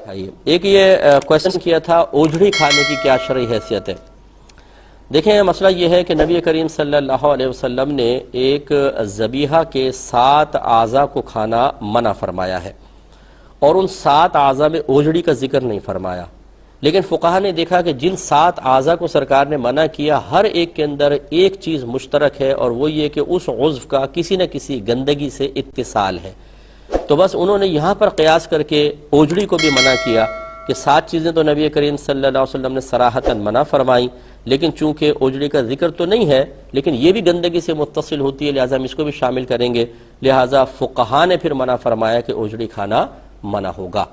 اٹھائیے۔ ایک یہ کویسچن کیا تھا اوجڑی کھانے کی کیا شرعی حیثیت ہے۔ دیکھیں مسئلہ یہ ہے کہ نبی کریم صلی اللہ علیہ وسلم نے ایک ذبیحہ کے 7 اعضاء کو کھانا منع فرمایا ہے، اور ان 7 اعضاء میں اوجڑی کا ذکر نہیں فرمایا، لیکن فقہا نے دیکھا کہ جن 7 اعضاء کو سرکار نے منع کیا ہر ایک کے اندر ایک چیز مشترک ہے، اور وہ یہ کہ اس عضو کا کسی نہ کسی گندگی سے اتصال ہے، تو بس انہوں نے یہاں پر قیاس کر کے اوجڑی کو بھی منع کیا کہ 7 چیزیں تو نبی کریم صلی اللہ علیہ وسلم نے صراحتاً منع فرمائی، لیکن چونکہ اوجڑی کا ذکر تو نہیں ہے لیکن یہ بھی گندگی سے متصل ہوتی ہے، لہٰذا ہم اس کو بھی شامل کریں گے، لہٰذا فقہا نے پھر منع فرمایا کہ اوجڑی کھانا منع ہوگا۔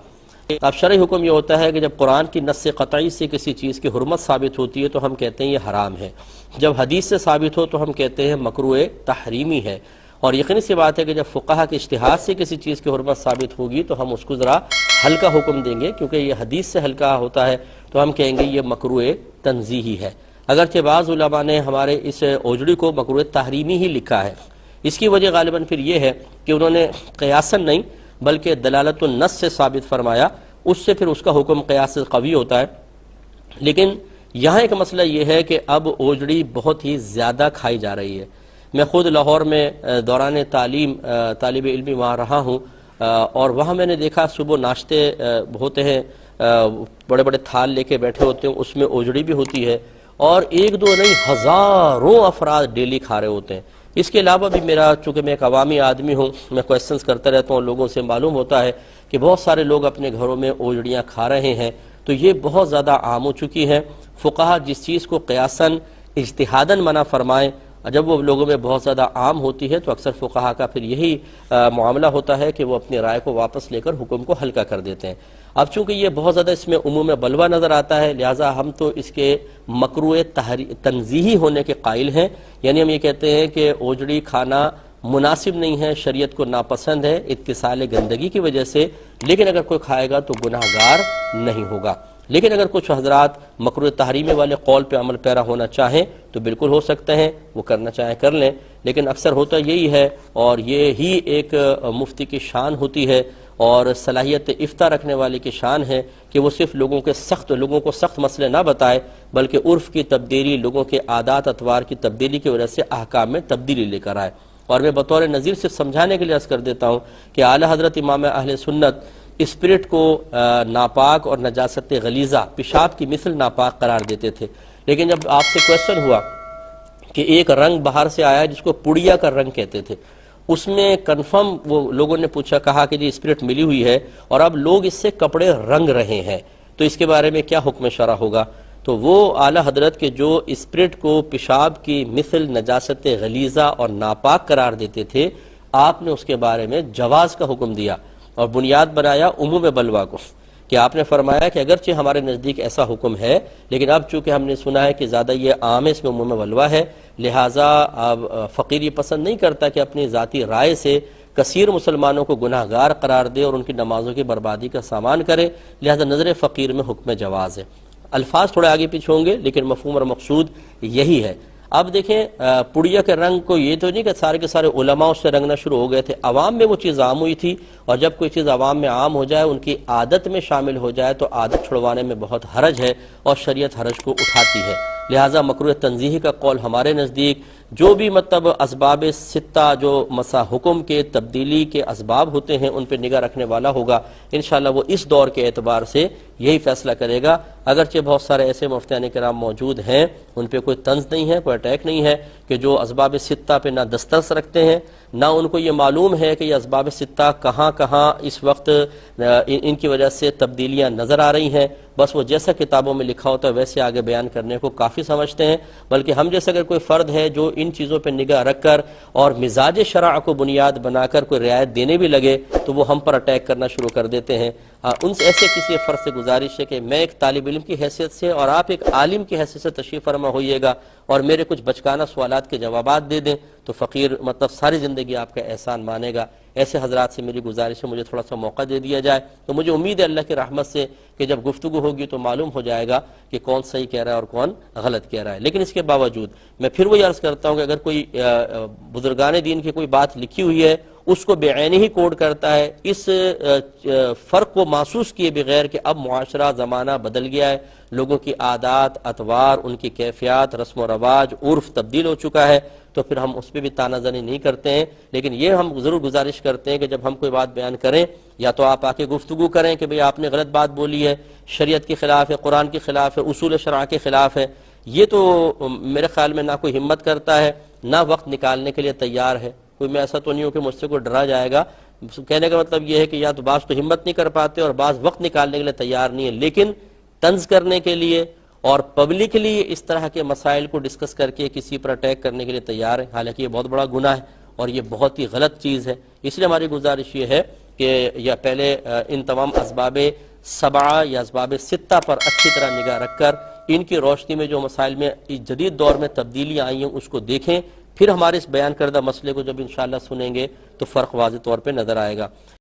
اب شرعی حکم یہ ہوتا ہے کہ جب قرآن کی نص قطعی سے کسی چیز کی حرمت ثابت ہوتی ہے تو ہم کہتے ہیں یہ حرام ہے، جب حدیث سے ثابت ہو تو ہم کہتے ہیں مکروہ تحریمی ہے، اور یقینی سی بات ہے کہ جب فقہا کے اجتہاد سے کسی چیز کی حرمت ثابت ہوگی تو ہم اس کو ذرا ہلکا حکم دیں گے، کیونکہ یہ حدیث سے ہلکا ہوتا ہے تو ہم کہیں گے یہ مکروہ تنزیہی ہے، اگرچہ بعض علماء نے ہمارے اس اوجڑی کو مکروہ تحریمی ہی لکھا ہے۔ اس کی وجہ غالباً پھر یہ ہے کہ انہوں نے قیاساً نہیں بلکہ دلالت النص سے ثابت فرمایا، اس سے پھر اس کا حکم قیاس سے قوی ہوتا ہے۔ لیکن یہاں ایک مسئلہ یہ ہے کہ اب اوجڑی بہت ہی زیادہ کھائی جا رہی ہے۔ میں خود لاہور میں دوران تعلیم طالب علمی وہاں رہا ہوں، اور وہاں میں نے دیکھا صبح ناشتے ہوتے ہیں، بڑے بڑے تھال لے کے بیٹھے ہوتے ہیں، اس میں اوجڑی بھی ہوتی ہے، اور 1-2 نہیں ہزاروں افراد ڈیلی کھا رہے ہوتے ہیں۔ اس کے علاوہ بھی میرا چونکہ میں ایک عوامی آدمی ہوں، میں کویسچنز کرتا رہتا ہوں، لوگوں سے معلوم ہوتا ہے کہ بہت سارے لوگ اپنے گھروں میں اوجڑیاں کھا رہے ہیں، تو یہ بہت زیادہ عام ہو چکی ہیں۔ فقہا جس چیز کو قیاساً اجتہاداً منع فرمائیں، جب وہ لوگوں میں بہت زیادہ عام ہوتی ہے تو اکثر فقہا کا پھر یہی معاملہ ہوتا ہے کہ وہ اپنی رائے کو واپس لے کر حکم کو ہلکا کر دیتے ہیں۔ اب چونکہ یہ بہت زیادہ اس میں عموم بلوہ نظر آتا ہے، لہٰذا ہم تو اس کے مکروہ تنزیہی ہونے کے قائل ہیں، یعنی ہم یہ کہتے ہیں کہ اوجڑی کھانا مناسب نہیں ہے، شریعت کو ناپسند ہے اتصال گندگی کی وجہ سے، لیکن اگر کوئی کھائے گا تو گناہ گار نہیں ہوگا۔ لیکن اگر کچھ حضرات مکروہ تحریمی والے قول پہ عمل پیرا ہونا چاہیں تو بالکل ہو سکتے ہیں، وہ کرنا چاہیں کر لیں، لیکن اکثر ہوتا یہی ہے، اور یہ ہی ایک مفتی کی شان ہوتی ہے اور صلاحیت افتاء رکھنے والے کی شان ہے کہ وہ صرف لوگوں کو سخت مسئلے نہ بتائے، بلکہ عرف کی تبدیلی، لوگوں کے عادات اطوار کی تبدیلی کی وجہ سے احکام میں تبدیلی لے کر آئے۔ اور میں بطور نظیر صرف سمجھانے کے لیے عرض کر دیتا ہوں کہ اعلیٰ حضرت امام اہل سنت اسپرٹ کو ناپاک اور نجاست غلیظہ، پیشاب کی مثل ناپاک قرار دیتے تھے، لیکن جب آپ سے کویسچن ہوا کہ ایک رنگ باہر سے آیا جس کو پڑیا کا رنگ کہتے تھے، اس میں کنفرم وہ لوگوں نے کہا کہ جی اسپرٹ ملی ہوئی ہے اور اب لوگ اس سے کپڑے رنگ رہے ہیں، تو اس کے بارے میں کیا حکم شرع ہوگا؟ تو وہ اعلیٰ حضرت کے جو اسپرٹ کو پیشاب کی مثل نجاست غلیظہ اور ناپاک قرار دیتے تھے، آپ نے اس کے بارے میں جواز کا حکم دیا اور بنیاد بنایا عموم بلوہ کو، کہ آپ نے فرمایا کہ اگرچہ ہمارے نزدیک ایسا حکم ہے لیکن اب چونکہ ہم نے سنا ہے کہ زیادہ یہ عام ہے، اس میں عموم بلوہ ہے، لہٰذا اب فقیر یہ پسند نہیں کرتا کہ اپنی ذاتی رائے سے کثیر مسلمانوں کو گناہ گار قرار دے اور ان کی نمازوں کی بربادی کا سامان کرے، لہٰذا نظر فقیر میں حکم جواز ہے۔ الفاظ تھوڑے آگے پیچھے ہوں گے لیکن مفہوم اور مقصود یہی ہے۔ اب دیکھیں پڑیا کے رنگ کو یہ تو نہیں کہ سارے کے سارے علماء اس سے رنگنا شروع ہو گئے تھے، عوام میں وہ چیز عام ہوئی تھی، اور جب کوئی چیز عوام میں عام ہو جائے، ان کی عادت میں شامل ہو جائے تو عادت چھڑوانے میں بہت حرج ہے اور شریعت حرج کو اٹھاتی ہے، لہٰذا مکروہ تنزیہی کا قول ہمارے نزدیک جو بھی مطلب اسباب ستہ جو مسا حکم کے تبدیلی کے اسباب ہوتے ہیں ان پہ نگاہ رکھنے والا ہوگا، انشاءاللہ وہ اس دور کے اعتبار سے یہی فیصلہ کرے گا۔ اگرچہ بہت سارے ایسے مفتیان کرام موجود ہیں، ان پہ کوئی طنز نہیں ہے، کوئی اٹیک نہیں ہے، کہ جو اسباب ستہ پہ نہ دسترس رکھتے ہیں، نہ ان کو یہ معلوم ہے کہ یہ اسباب ستہ کہاں کہاں اس وقت ان کی وجہ سے تبدیلیاں نظر آ رہی ہیں، بس وہ جیسا کتابوں میں لکھا ہوتا ہے ویسے آگے بیان کرنے کو کافی سمجھتے ہیں، بلکہ ہم جیسا اگر کوئی فرد ہے جو ان چیزوں پہ نگاہ رکھ کر اور مزاج شرع کو بنیاد بنا کر کوئی رعایت دینے بھی لگے تو وہ ہم پر اٹیک کرنا شروع کر دیتے ہیں۔ ان سے ایسے کسی فرد سے گزارش ہے کہ میں ایک طالب علم کی حیثیت سے اور آپ ایک عالم کی حیثیت سے تشریف فرما ہوئیے گا اور میرے کچھ بچکانہ سوالات کے جوابات دے دیں تو فقیر مطلب ساری زندگی آپ کا احسان مانے گا۔ ایسے حضرات سے میری گزارش ہے مجھے تھوڑا سا موقع دے دیا جائے، تو مجھے امید ہے اللہ کی رحمت سے کہ جب گفتگو ہوگی تو معلوم ہو جائے گا کہ کون صحیح کہہ رہا ہے اور کون غلط کہہ رہا ہے۔ لیکن اس کے باوجود میں پھر وہی عرض کرتا ہوں کہ اگر کوئی بزرگان دین کی کوئی بات لکھی ہوئی ہے اس کو بے عینی ہی کوڈ کرتا ہے۔ اس فرق کو محسوس کیے بغیر کہ اب معاشرہ زمانہ بدل گیا ہے، لوگوں کی عادات، اطوار، ان کی کیفیات، رسم و رواج، عرف تبدیل ہو چکا ہے، تو پھر ہم اس پہ بھی تانہ زنی نہیں کرتے ہیں۔ لیکن یہ ہم ضرور گزارش کرتے ہیں کہ جب ہم کوئی بات بیان کریں یا تو آپ آ کے گفتگو کریں کہ بھئی آپ نے غلط بات بولی ہے، شریعت کے خلاف ہے، قرآن کے خلاف ہے، اصول شرع کے خلاف ہے۔ یہ تو میرے خیال میں نہ کوئی ہمت کرتا ہے، نہ وقت نکالنے کے لیے تیار ہے۔ کوئی میں ایسا تو نہیں ہوں کہ مجھ سے کوئی ڈرا جائے گا۔ کہنے کا مطلب یہ ہے کہ یا تو بعض تو ہمت نہیں کر پاتے اور بعض وقت نکالنے کے لیے تیار نہیں ہے، لیکن طنز کرنے کے لیے اور پبلکلی اس طرح کے مسائل کو ڈسکس کر کے کسی پر اٹیک کرنے کے لیے تیار ہے، حالانکہ یہ بہت بڑا گناہ ہے اور یہ بہت ہی غلط چیز ہے۔ اس لیے ہماری گزارش یہ ہے کہ یا پہلے ان تمام اسباب سبعہ یا اسباب ستہ پر اچھی طرح نگاہ رکھ کر ان کی روشنی میں جو مسائل میں جدید دور میں تبدیلیاں آئی ہیں اس کو دیکھیں، پھر ہمارے اس بیان کردہ مسئلے کو جب انشاءاللہ سنیں گے تو فرق واضح طور پہ نظر آئے گا۔